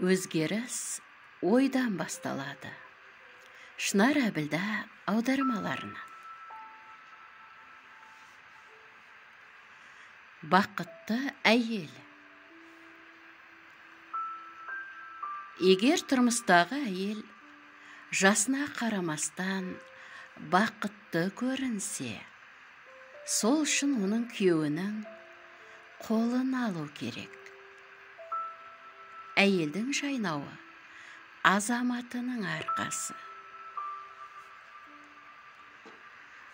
Өзгеріс ойдан басталады. Шынар Әбілда аудармаларынан. Бақытты әйел. Егер тұрмыстағы әйел жасына қарамастан бақытты көрінсе, сол үшін оның күйеуінің қолын алу керек. Әйелдің жайнауы азаматының арқасы.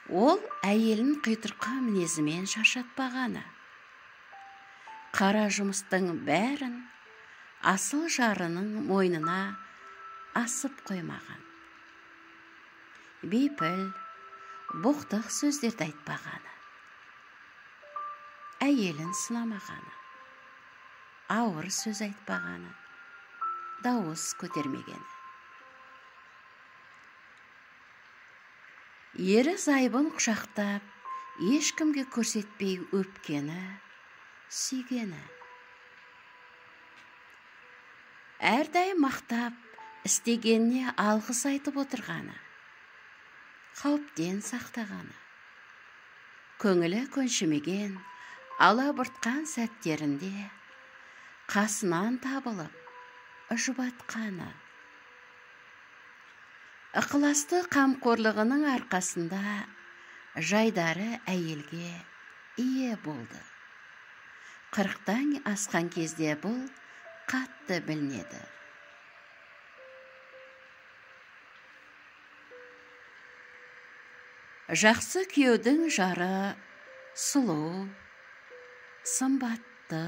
Ол әйелін қитұрқы мінезімен шаршатпағаны. Қара жұмыстың бәрін асыл жарының мойнына асып қоймаған. Бейпіл, боқтық сөздерді айтпағаны. Әйелін сынамағаны. Ауыр сөз айтпағаны. Дауыс көтермегені. Ері зайыбын құшақтап, ешкімге көрсетпей өпкені, сүйгені. Әрдайым мақтап, істегеніне алғыс айтып отырғаны. Қауіптен сақтағаны. Көңілі көншімеген, алабұртқан сәттерінде қасынан табылып, жұбатқаны. Ықыласты қамқорлығының арқасында жайдары әйелге ие болды. 40-тан асқан кезде бұл қатты білінеді. Жақсы күйеудің жары сұлу, сымбатты,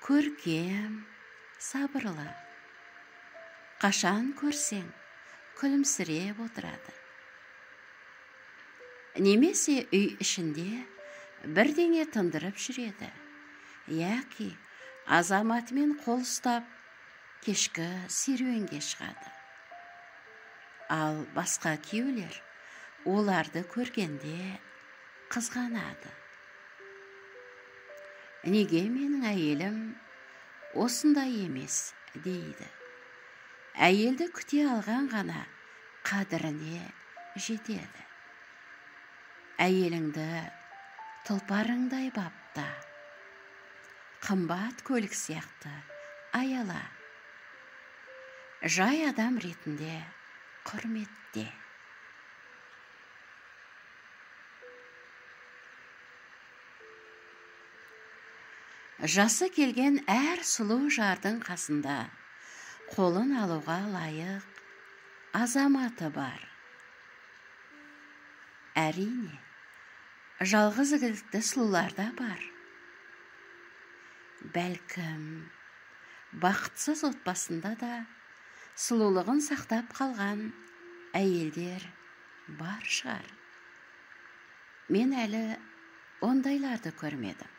көркем, сабырлы. Қашан көрсең, күлімсіреп отырады. Немесе үй ішінде бірдеңе тындырып жүреді. Яки азаматымен қол ұстап, кешкі серуенге шығады. Ал басқа күйеулер оларды көргенде қызғанады. Неге менің әйелім осындай емес дейді. Әйелді күте алған ғана қадіріне жетеді. Әйеліңді тұлпарыңдай бапта, қымбат көлік сияқты аяла. Жай адам ретінде құрметте. Жасы келген әр сұлу жардың қасында қолын алуға лайық азаматы бар. Әрине, жалғыз ігілікті сұлулар да бар. Бәлкім, бақытсыз отбасында да сұлулығын сақтап қалған әйелдер бар шығар. Мен әлі ондайларды көрмедім.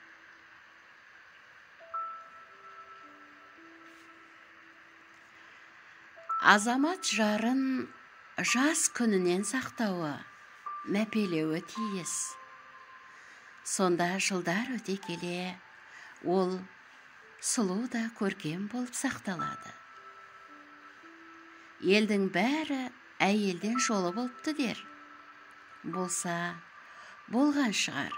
Азамат жарын жас күнінен сақтауы, мәпелеуі тиіс. Сонда жылдар өте келе, ол сұлу да көркем болып сақталады. Елдің бәрі әйелден жолы болыпты дер. Болса, болған шығар.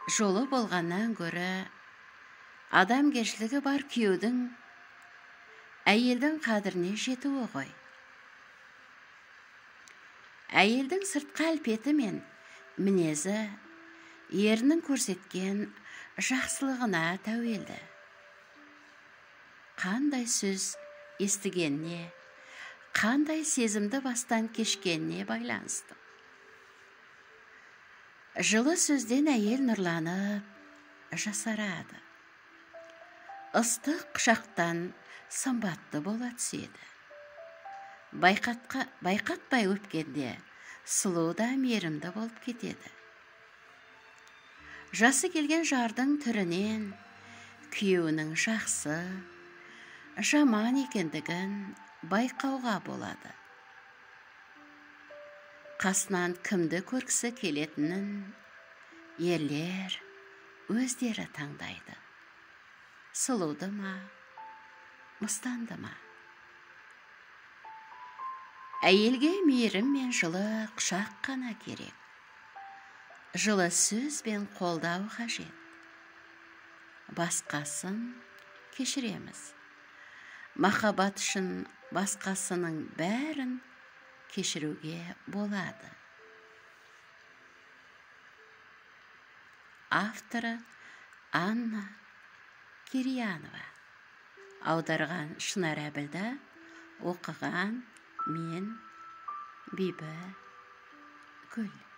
Жолы болғаннан гөрі, адамгершілігі бар күйеудің әйелдің қадіріне жетуі ғой. Әйелдің сыртқы әлпеті мен мінезі ерінің көрсеткен жақсылығына тәуелді. Қандай сөз естігеніне, қандай сезімді бастан кешкеніне байланысты. Жылы сөзден әйел нұрланып, жасарады. Ыстық құшақтан сымбатты бола түседі. Байқатпай өпкенде сұлу да мейірімді болып кетеді. Жасы келген жардың түрінен күйеуінің жақсы, жаман екендігін байқауға болады. Қасынан кімді көргісі келетінін ерлер өздері таңдайды. Сұлуды ма, мұстанды ма? Әйелге мейірім мен жылы құшақ қана керек. Жылы сөз бен қолдау қажет. Басқасын кешіреміз. Махаббат үшін басқасының бәрін кешіруге болады. Авторы Анна Кирьянова. Аударған Шынар Әбілда, оқыған мен Бибі Гүл.